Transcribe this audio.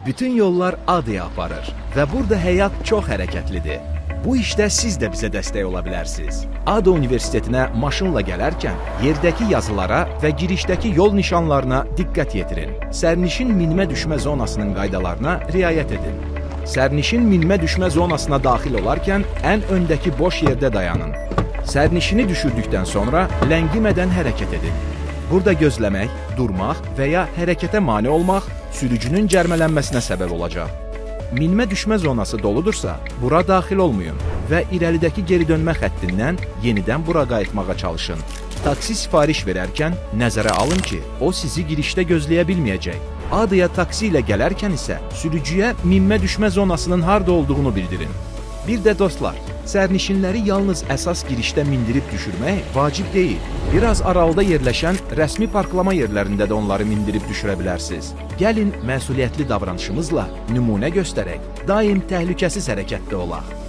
Bütün yollar Adaya aparır və burada həyat çox hərəkətlidir. Bu işdə siz də bizə dəstək ola bilərsiniz. Ada Universitetinə maşınla gələrkən yerdəki yazılara və girişdəki yol nişanlarına diqqət yetirin. Sərnişin minmə-düşmə zonasının qaydalarına riayət edin. Sərnişin minmə-düşmə zonasına daxil olarkən ən öndəki boş yerdə dayanın. Sərnişini düşürdükdən sonra ləngimədən hərəkət edin. Burada gözləmək, durmaq və ya hərəkətə mane olmaq sürücünün cərmələnməsinə səbəb olacaq. Minmə-düşmə zonası doludursa, bura daxil olmayın və irəlidəki geri dönmə xəttindən yenidən bura qayıtmağa çalışın. Taksi sifariş verərkən nəzərə alın ki, o sizi girişdə gözləyə bilməyəcək. Adaya taksi ilə gələrkən isə sürücüyə minmə-düşmə zonasının harda olduğunu bildirin. Bir də dostlar, sərnişinləri yalnız əsas girişdə mindirib düşürmək vacib deyil. Biraz aralıda yerləşən rəsmi parklama yerlərində də onları mindirib düşürə bilərsiniz. Gəlin məsuliyyətli davranışımızla nümunə göstərək, daim təhlükəsiz hərəkətdə olaq.